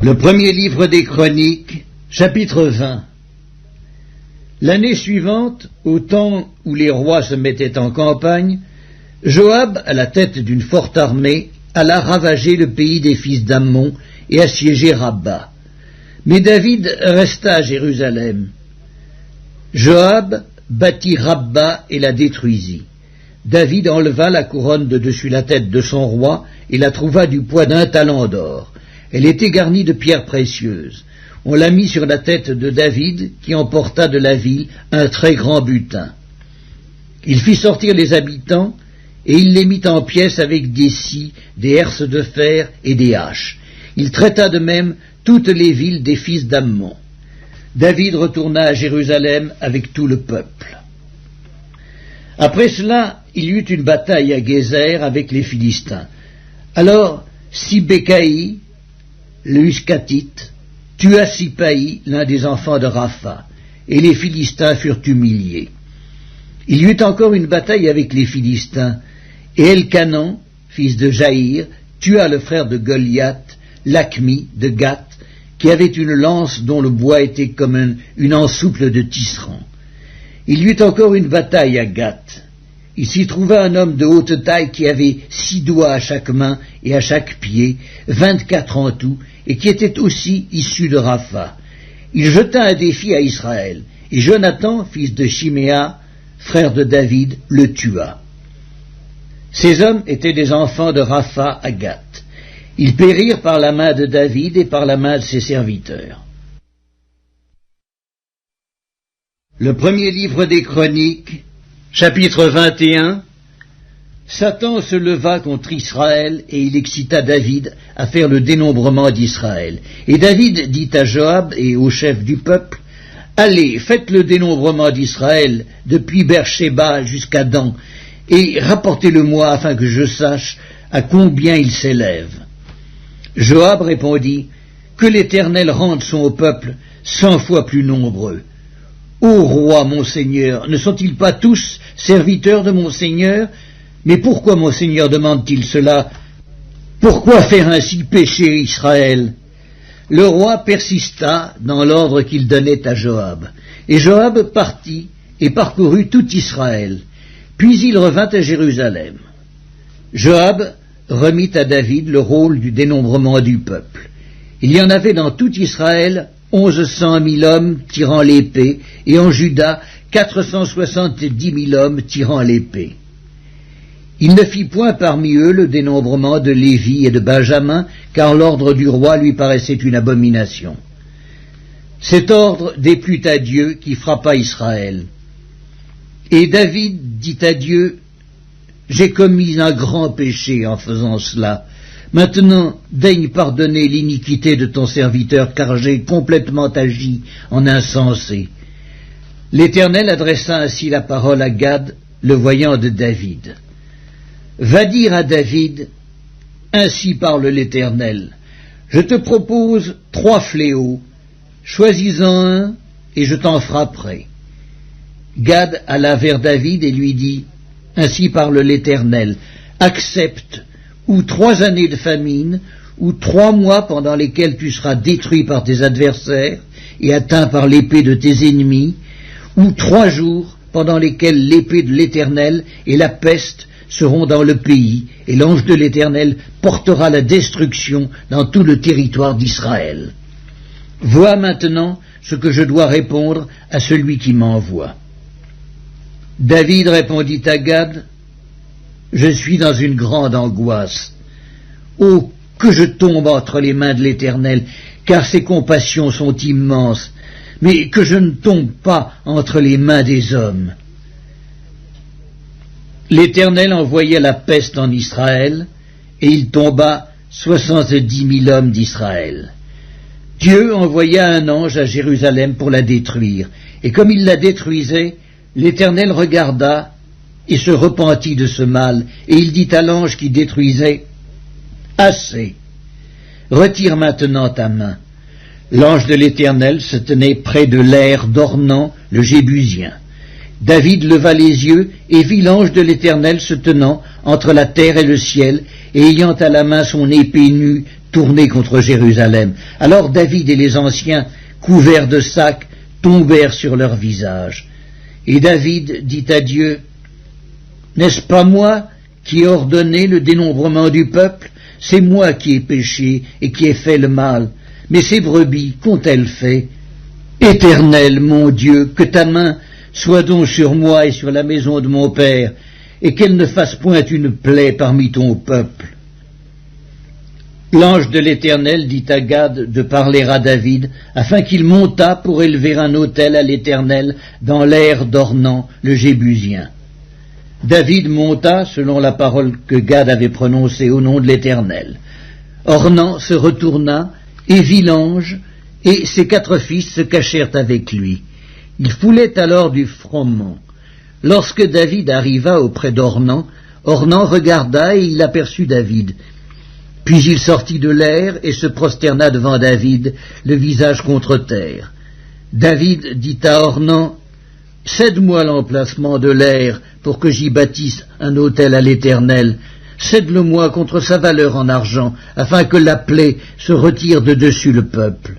Le premier livre des Chroniques, chapitre 20. L'année suivante, au temps où les rois se mettaient en campagne, Joab, à la tête d'une forte armée, alla ravager le pays des fils d'Ammon et assiéger Rabba. Mais David resta à Jérusalem. Joab bâtit Rabba et la détruisit. David enleva la couronne de dessus la tête de son roi et la trouva du poids d'1 talent d'or. Elle était garnie de pierres précieuses. On la mit sur la tête de David, qui emporta de la ville un très grand butin. Il fit sortir les habitants, et il les mit en pièces avec des scies, des herses de fer et des haches. Il traita de même toutes les villes des fils d'Ammon. David retourna à Jérusalem avec tout le peuple. Après cela, il y eut une bataille à Gézer avec les Philistins. Alors, Sibécaï, le Huskatite, tua Sipaï, l'un des enfants de Rapha, et les Philistins furent humiliés. Il y eut encore une bataille avec les Philistins, et Elkanan, fils de Jaïr, tua le frère de Goliath, Lakmi de Gath, qui avait une lance dont le bois était comme une ensouple de tisserand. Il y eut encore une bataille à Gath. Il s'y trouva un homme de haute taille qui avait 6 doigts à chaque main et à chaque pied, 24 en tout, et qui était aussi issu de Rapha. Il jeta un défi à Israël, et Jonathan, fils de Shiméa, frère de David, le tua. Ces hommes étaient des enfants de Rapha à Gath. Ils périrent par la main de David et par la main de ses serviteurs. Le premier livre des Chroniques, chapitre 21. Satan se leva contre Israël et il excita David à faire le dénombrement d'Israël. Et David dit à Joab et aux chefs du peuple, « Allez, faites le dénombrement d'Israël depuis Beersheba jusqu'à Dan, et rapportez-le-moi afin que je sache à combien il s'élève. » Joab répondit, « Que l'Éternel rende son peuple 100 fois plus nombreux. Ô roi, mon Seigneur, ne sont-ils pas tous serviteurs de mon Seigneur? Mais pourquoi mon Seigneur demande-t-il cela? Pourquoi faire ainsi pécher Israël? » Le roi persista dans l'ordre qu'il donnait à Joab. Et Joab partit et parcourut tout Israël. Puis il revint à Jérusalem. Joab remit à David le rôle du dénombrement du peuple. Il y en avait dans tout Israël 1100 000 hommes tirant l'épée, et en Juda 470 000 hommes tirant l'épée. Il ne fit point parmi eux le dénombrement de Lévi et de Benjamin, car l'ordre du roi lui paraissait une abomination. Cet ordre déplut à Dieu qui frappa Israël. Et David dit à Dieu, « J'ai commis un grand péché en faisant cela. Maintenant, daigne pardonner l'iniquité de ton serviteur, car j'ai complètement agi en insensé. » L'Éternel adressa ainsi la parole à Gad, le voyant de David. « Va dire à David, ainsi parle l'Éternel, je te propose 3 fléaux, choisis-en un, et je t'en frapperai. » Gad alla vers David et lui dit, « Ainsi parle l'Éternel, accepte ou 3 années de famine, ou 3 mois pendant lesquels tu seras détruit par tes adversaires et atteint par l'épée de tes ennemis, ou 3 jours pendant lesquels l'épée de l'Éternel et la peste seront dans le pays, et l'ange de l'Éternel portera la destruction dans tout le territoire d'Israël. Vois maintenant ce que je dois répondre à celui qui m'envoie. » David répondit à Gad, « Je suis dans une grande angoisse. Oh, que je tombe entre les mains de l'Éternel, car ses compassions sont immenses, mais que je ne tombe pas entre les mains des hommes. » L'Éternel envoya la peste en Israël, et il tomba 70 000 hommes d'Israël. Dieu envoya un ange à Jérusalem pour la détruire, et comme il la détruisait, l'Éternel regarda et se repentit de ce mal, et il dit à l'ange qui détruisait, « Assez, retire maintenant ta main. » L'ange de l'Éternel se tenait près de l'aire d'Ornan, le Jébusien. David leva les yeux et vit l'ange de l'Éternel se tenant entre la terre et le ciel, et ayant à la main son épée nue tournée contre Jérusalem. Alors David et les anciens, couverts de sacs, tombèrent sur leur visage. Et David dit à Dieu, « N'est-ce pas moi qui ai ordonné le dénombrement du peuple? C'est moi qui ai péché et qui ai fait le mal. Mais ces brebis, qu'ont-elles fait? Éternel, mon Dieu, que ta main soit donc sur moi et sur la maison de mon père, et qu'elle ne fasse point une plaie parmi ton peuple. » L'ange de l'Éternel dit à Gad de parler à David, afin qu'il montât pour élever un autel à l'Éternel dans l'aire d'Ornan, le Jébusien. David monta selon la parole que Gad avait prononcée au nom de l'Éternel. Ornan se retourna et vit l'ange, et ses 4 fils se cachèrent avec lui. Il foulait alors du froment. Lorsque David arriva auprès d'Ornan, Ornan regarda et il aperçut David. Puis il sortit de l'aire et se prosterna devant David, le visage contre terre. David dit à Ornan, « Cède-moi l'emplacement de l'aire pour que j'y bâtisse un autel à l'Éternel. Cède-le-moi contre sa valeur en argent, afin que la plaie se retire de dessus le peuple. »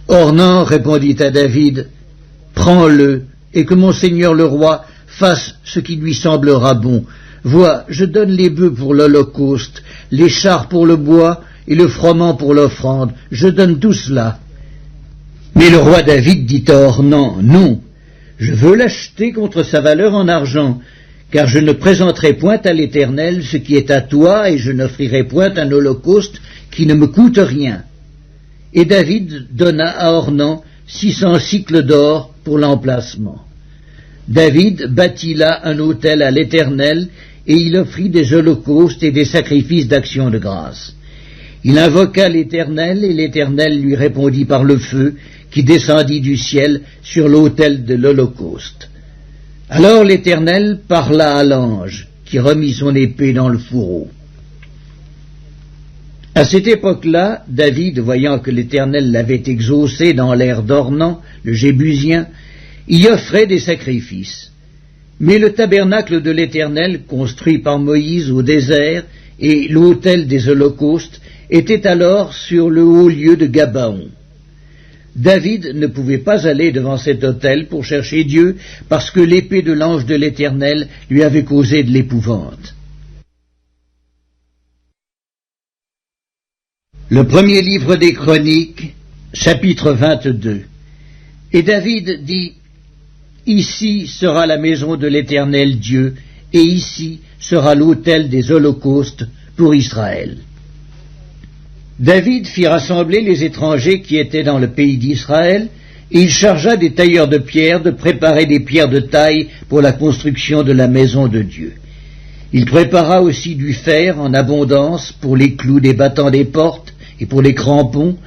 Ornan répondit à David, « Prends-le, et que mon seigneur le roi fasse ce qui lui semblera bon. Vois, je donne les bœufs pour l'holocauste, les chars pour le bois et le froment pour l'offrande. Je donne tout cela. » Mais le roi David dit à Ornan, « Non, je veux l'acheter contre sa valeur en argent, car je ne présenterai point à l'Éternel ce qui est à toi, et je n'offrirai point un holocauste qui ne me coûte rien. » Et David donna à Ornan 600 cycles d'or pour l'emplacement. David bâtit là un autel à l'Éternel, et il offrit des holocaustes et des sacrifices d'action de grâce. Il invoqua l'Éternel, et l'Éternel lui répondit par le feu qui descendit du ciel sur l'autel de l'holocauste. Alors l'Éternel parla à l'ange, qui remit son épée dans le fourreau. À cette époque-là, David, voyant que l'Éternel l'avait exaucé dans l'aire d'Ornan, le Jébusien, y offrait des sacrifices. Mais le tabernacle de l'Éternel, construit par Moïse au désert, et l'autel des holocaustes, étaient alors sur le haut lieu de Gabaon. David ne pouvait pas aller devant cet autel pour chercher Dieu, parce que l'épée de l'ange de l'Éternel lui avait causé de l'épouvante. Le premier livre des Chroniques, chapitre 22. Et David dit, « Ici sera la maison de l'Éternel Dieu, et ici sera l'autel des holocaustes pour Israël. » David fit rassembler les étrangers qui étaient dans le pays d'Israël, et il chargea des tailleurs de pierre de préparer des pierres de taille pour la construction de la maison de Dieu. Il prépara aussi du fer en abondance pour les clous des battants des portes et pour les crampons,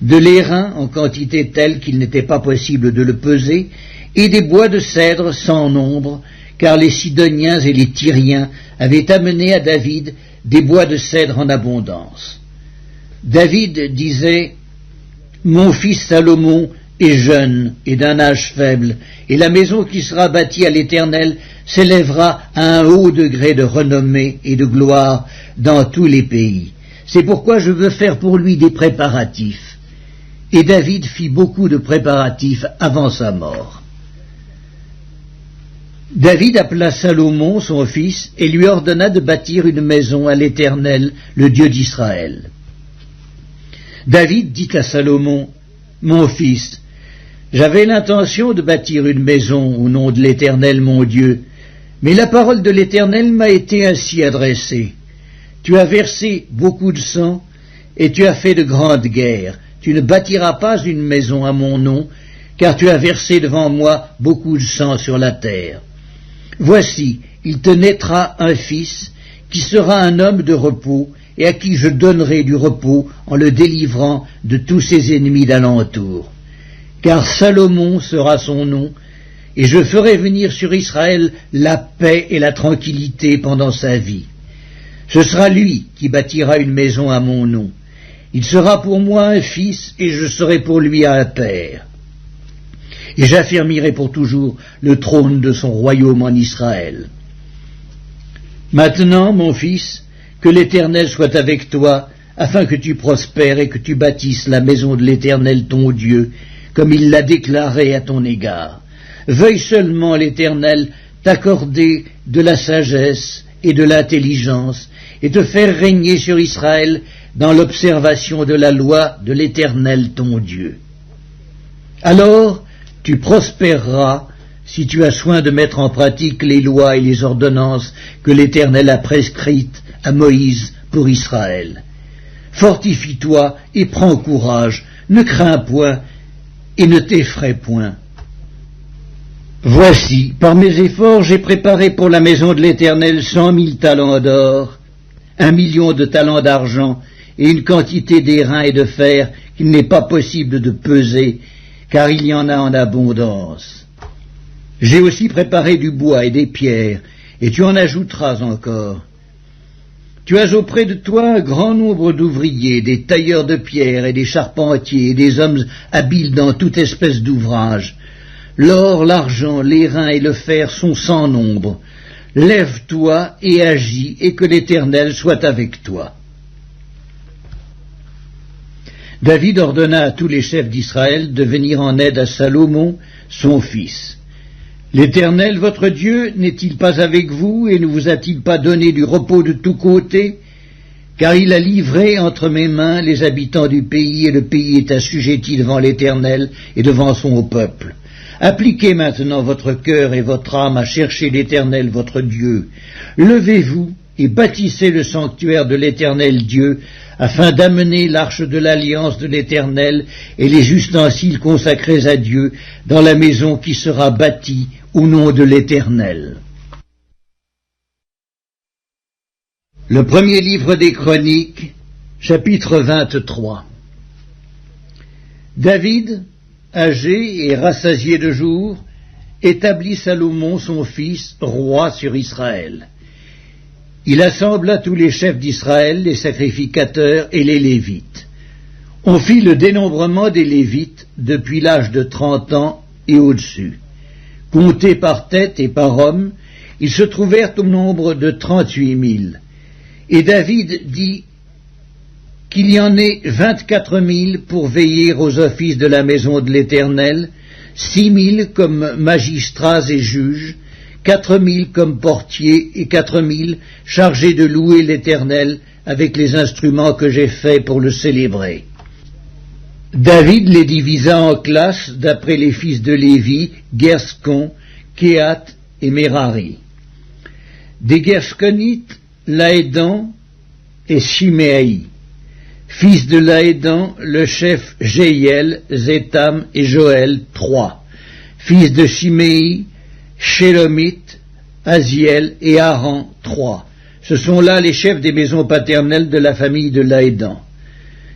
de l'airain en quantité telle qu'il n'était pas possible de le peser, et des bois de cèdre sans nombre, car les Sidoniens et les Tyriens avaient amené à David des bois de cèdre en abondance. David disait, « Mon fils Salomon est jeune et d'un âge faible, et la maison qui sera bâtie à l'Éternel s'élèvera à un haut degré de renommée et de gloire dans tous les pays. C'est pourquoi je veux faire pour lui des préparatifs. » Et David fit beaucoup de préparatifs avant sa mort. David appela Salomon, son fils, et lui ordonna de bâtir une maison à l'Éternel, le Dieu d'Israël. David dit à Salomon, « Mon fils, j'avais l'intention de bâtir une maison au nom de l'Éternel mon Dieu, mais la parole de l'Éternel m'a été ainsi adressée. Tu as versé beaucoup de sang, et tu as fait de grandes guerres. Tu ne bâtiras pas une maison à mon nom, car tu as versé devant moi beaucoup de sang sur la terre. Voici, il te naîtra un fils, qui sera un homme de repos, et à qui je donnerai du repos en le délivrant de tous ses ennemis d'alentour. Car Salomon sera son nom, et je ferai venir sur Israël la paix et la tranquillité pendant sa vie. Ce sera lui qui bâtira une maison à mon nom. Il sera pour moi un fils, et je serai pour lui un père. Et j'affermirai pour toujours le trône de son royaume en Israël. Maintenant, mon fils, que l'Éternel soit avec toi, afin que tu prospères et que tu bâtisses la maison de l'Éternel ton Dieu, comme il l'a déclaré à ton égard. Veuille seulement l'Éternel t'accorder de la sagesse et de l'intelligence, et te faire régner sur Israël dans l'observation de la loi de l'Éternel ton Dieu. Alors tu prospéreras si tu as soin de mettre en pratique les lois et les ordonnances que l'Éternel a prescrites à Moïse pour Israël. Fortifie-toi et prends courage, ne crains point et ne t'effraie point. Voici, par mes efforts, j'ai préparé pour la maison de l'Éternel 100 000 talents d'or, 1 million de talents d'argent et une quantité d'airain et de fer qu'il n'est pas possible de peser, car il y en a en abondance. J'ai aussi préparé du bois et des pierres, et tu en ajouteras encore. Tu as auprès de toi un grand nombre d'ouvriers, des tailleurs de pierre et des charpentiers, et des hommes habiles dans toute espèce d'ouvrage. L'or, l'argent, l'airain et le fer sont sans nombre. Lève-toi et agis, et que l'Éternel soit avec toi. David ordonna à tous les chefs d'Israël de venir en aide à Salomon, son fils. L'Éternel, votre Dieu, n'est-il pas avec vous et ne vous a-t-il pas donné du repos de tous côtés? Car il a livré entre mes mains les habitants du pays, et le pays est assujetti devant l'Éternel et devant son peuple. Appliquez maintenant votre cœur et votre âme à chercher l'Éternel, votre Dieu. Levez-vous et bâtissez le sanctuaire de l'Éternel Dieu, afin d'amener l'arche de l'alliance de l'Éternel et les ustensiles consacrés à Dieu dans la maison qui sera bâtie au nom de l'Éternel. Le premier livre des Chroniques, chapitre 23. David, âgé et rassasié de jours, établit Salomon son fils roi sur Israël. Il assembla tous les chefs d'Israël, les sacrificateurs et les Lévites. On fit le dénombrement des Lévites depuis l'âge de 30 ans et au-dessus. Comptés par tête et par homme, ils se trouvèrent au nombre de 38 000. Et David dit qu'il y en ait 24 000 pour veiller aux offices de la maison de l'Éternel, 6 000 comme magistrats et juges, 4 000 comme portiers et 4 000 chargés de louer l'Éternel avec les instruments que j'ai faits pour le célébrer. David les divisa en classes d'après les fils de Lévi, Gershon, Kehat et Merari. Des Gershonites, Laédan et Shiméaï. Fils de Laédan, le chef Jéhiel, Zétam et Joël, 3. Fils de Shiméi, Shélomite, Aziel et Aaron, 3. Ce sont là les chefs des maisons paternelles de la famille de Laédan.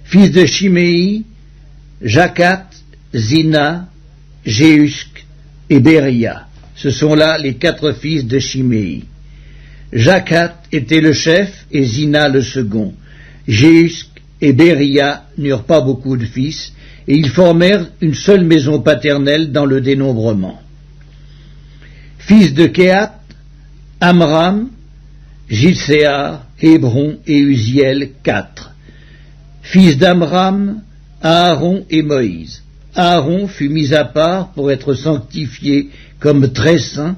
Fils de Shiméi, Jacat, Zina, Jéhusk et Béria. Ce sont là les 4 fils de Shiméi. Jacat était le chef et Zina le second. Jéhusk et Béria n'eurent pas beaucoup de fils, et ils formèrent une seule maison paternelle dans le dénombrement. Fils de Kehat, Amram, Gilséar, Hébron et Uziel, 4. Fils d'Amram, Aaron et Moïse. Aaron fut mis à part pour être sanctifié comme très saint,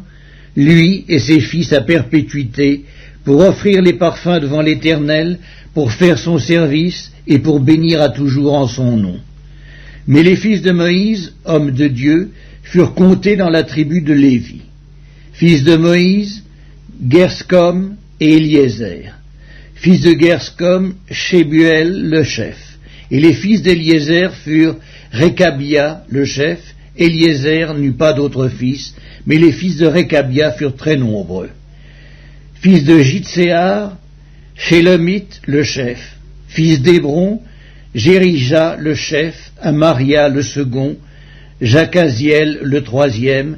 lui et ses fils à perpétuité, pour offrir les parfums devant l'Éternel, pour faire son service et pour bénir à toujours en son nom. Mais les fils de Moïse, hommes de Dieu, furent comptés dans la tribu de Lévi. Fils de Moïse, Gershom et Eliezer. Fils de Gershom, Shebuel le chef. Et les fils d'Eliezer furent Récabia le chef. Eliezer n'eut pas d'autres fils, mais les fils de Récabia furent très nombreux. Fils de Jitséar, Shélomite le chef. Fils d'Hébron, Jérija le chef, Amaria le second, Jacaziel le troisième,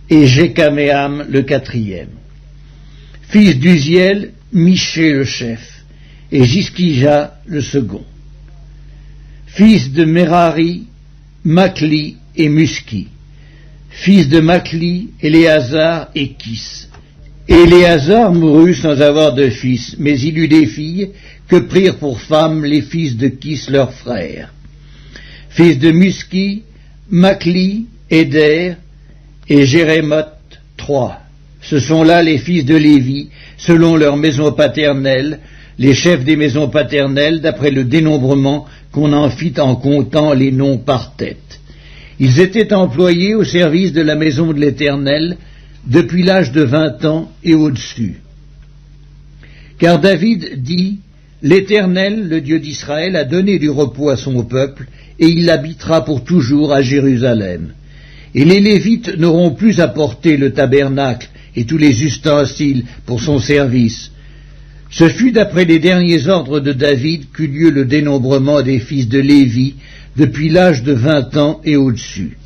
et Jécaméam le 4e. Fils d'Uziel, Miché le chef, et Jiskija le second. Fils de Merari, Makli et Muski. Fils de Makli, Éléazar et Kis. Éléazar mourut sans avoir de fils, mais il eut des filles, que prirent pour femmes les fils de Kis leurs frères, fils de Muski, Makli, Éder et Jérémoth 3. Ce sont là les fils de Lévi, selon leur maison paternelle, les chefs des maisons paternelles, d'après le dénombrement qu'on en fit en comptant les noms par tête. Ils étaient employés au service de la maison de l'Éternel depuis l'âge de 20 ans et au-dessus. Car David dit, « L'Éternel, le Dieu d'Israël, a donné du repos à son peuple, et il habitera pour toujours à Jérusalem. Et les Lévites n'auront plus à porter le tabernacle et tous les ustensiles pour son service. » Ce fut d'après les derniers ordres de David qu'eut lieu le dénombrement des fils de Lévi depuis l'âge de 20 ans et au-dessus.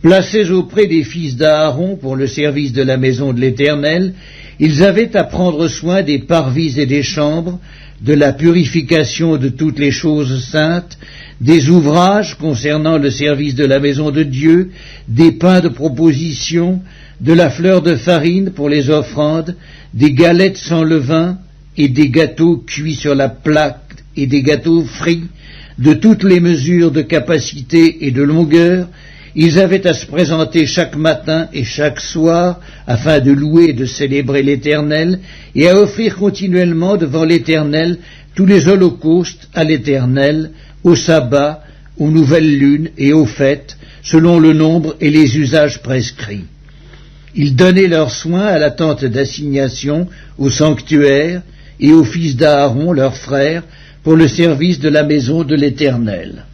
Placés auprès des fils d'Aaron pour le service de la maison de l'Éternel, ils avaient à prendre soin des parvis et des chambres, de la purification de toutes les choses saintes, des ouvrages concernant le service de la maison de Dieu, des pains de proposition, de la fleur de farine pour les offrandes, des galettes sans levain, et des gâteaux cuits sur la plaque et des gâteaux frits, de toutes les mesures de capacité et de longueur. Ils avaient à se présenter chaque matin et chaque soir afin de louer et de célébrer l'Éternel et à offrir continuellement devant l'Éternel tous les holocaustes à l'Éternel, au sabbat, aux nouvelles lunes et aux fêtes, selon le nombre et les usages prescrits. Ils donnaient leurs soins à la tente d'assignation, au sanctuaire, et aux fils d'Aaron, leurs frères, pour le service de la maison de l'Éternel.